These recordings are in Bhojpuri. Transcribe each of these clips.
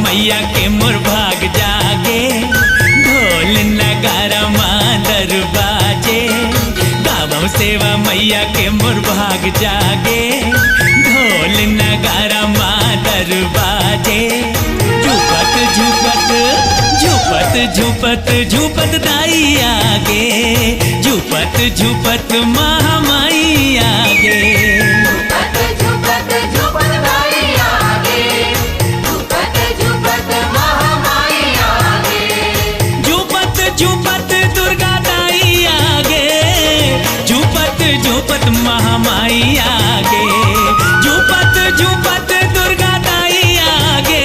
मैया के मोर भाग जागे, ढोल नगारा मादर बाजे। गावो सेवा मैया के मोर भाग जागे, ढोल नगारा मादर बाजे। झूपत झूपत झूपत झूपत झूपत दाई आगे, झूपत झूपत महामाई आगे। झूपत महामाई आगे, झूपत झूपत दुर्गा दाई आगे,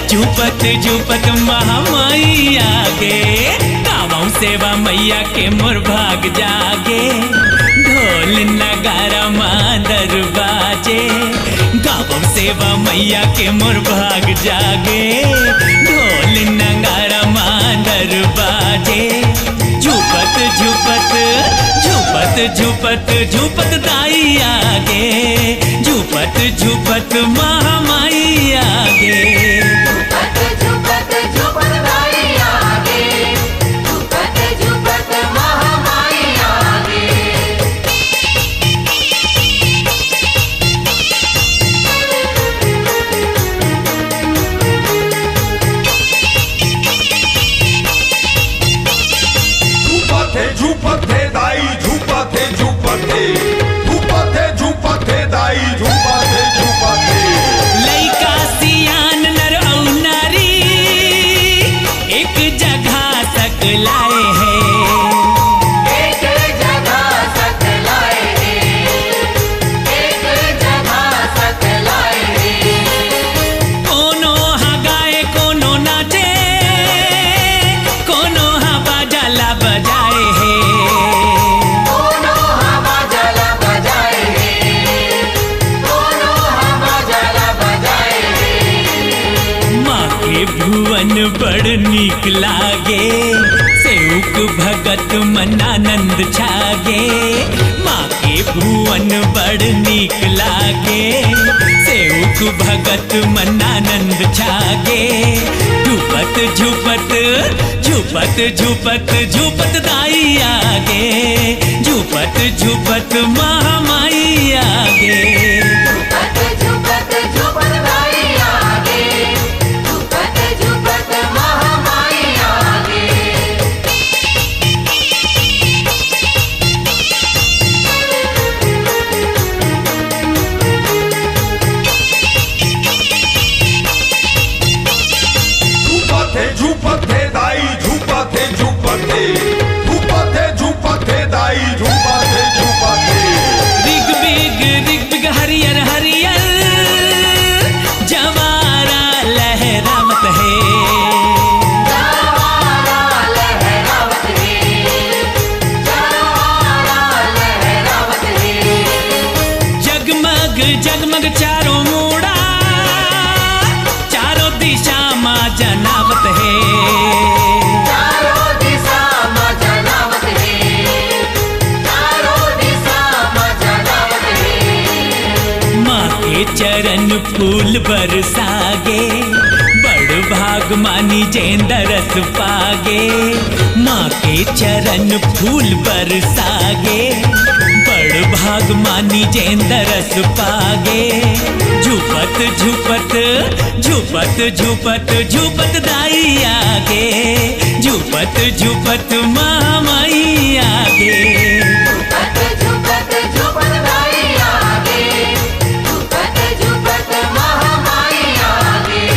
झूपत झूपत महामाई आगे। गावों सेवा मैया के मोर भाग जागे, ढोल नगारा मादर बाजे। गावों सेवा मैया के मोर भाग जागे, ढोल नगारा मादर बाजे। झूपत झूपत झूपत झूपत झूपत दाई आगे, झूपत झूपत महामाई आगे। लइका सियान नर औ नारी एक जगह सकलाए हैं, एक जगह सकलाए हैं, एक जगह सकलाए हैं। कोनो हा गाए कोनो नाचे, कोनो हा बाजाला बजाए हैं, कोनो हवा जला बजाए हैं, कोनो हवा जला बजाए हैं। माँ के भुवन बड़ नीक लागे, सेवक भगत मन आनंद छागे। माँ के भुवन बड़ नीक लागे, सेवक भगत मन आनंद छागे। झूपत झूपत झूपत झूपत झूपत दाई आगे, झूपत झूपत महामाई आगे। झूपत झूपत झूपत दाई आगे, झूपत झूपत महामाई आगे। झूपते दाई झूपते झूपते झूपते झूपते दाई झूपते झूपते। रिग बिग हरियर हरियर जवारा लहरावत है, जवारा लहरावत है, जवारा लहरावत है। जगमग जगमग चारों मूड़ा, चारों दिशा माँ जनावत है। चारों दिशा माँ जनावत है, चारों दिशा माँ जनावत है। माँ के चरण फूल बरसागे, बड़ भाग मानी जेंदरस पागे। माँ के चरण फूल बरसागे, बड़ भाग मानी जेंदरस पागे। झूपत झूपत झूपत झूपत झूपत दाई आगे, झूपत झूपत महामाई आगे। झूपत झूपत झूपत दाई आगे, झूपत झूपत महामाई आगे।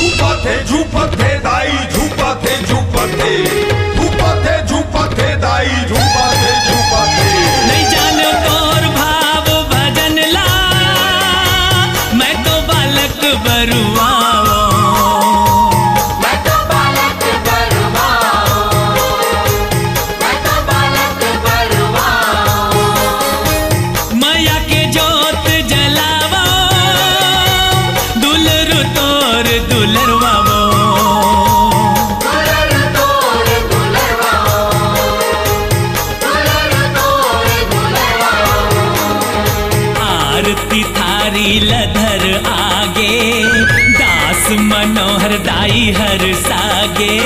झूपते झूपते दाई झूपते झूपते झूपते झूपते दाई झूपते झूपते। नहीं जानो तोर भाव भजन ला, मैं तो बालक बरुआओ। मैं तो बालक बरुआओ, मैं तो बालक बरुआओ। माया के जोत जलावो, दुलरु तोर दुलरवावो। दुलरु मनोहर दाई हर सागे,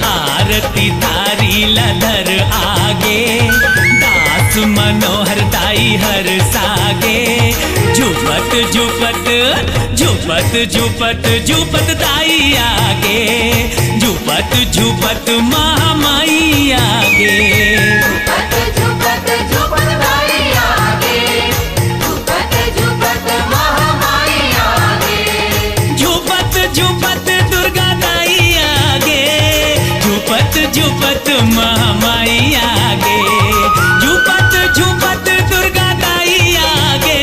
आरती थारी लधर आगे। दास मनोहर दाई हर सागे, झुपत झुपत झुपत झुपत झुपत दाई आगे, झुपत झुपत महामाई आगे। झुपत झुपत झुपत दाई आगे, झुपत झुपत महामाई आगे। झुपत झुपत दुर्गा दाई आगे, झुपत झुपत महामाई आगे। झुपत झुपत दुर्गा दाई आगे,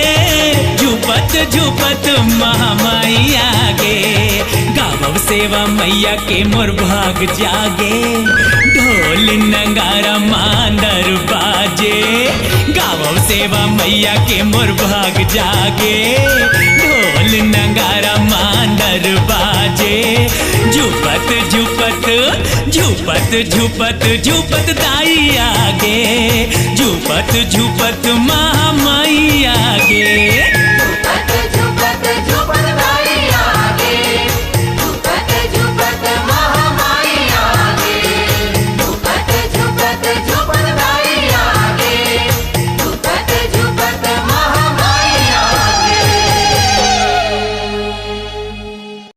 झुपत झुपत महामाई आगे। गावब सेवा मैया के मोर भाग जागे, ढोल नगारा मांदर बाजे। गावब सेवा मैया के मोर भाग जागे, ढोल नगारा मांदर बाजे। झुपत झुपत झुपत झुपत झुपत दाई आगे, झुपत झुपत महामाई आगे।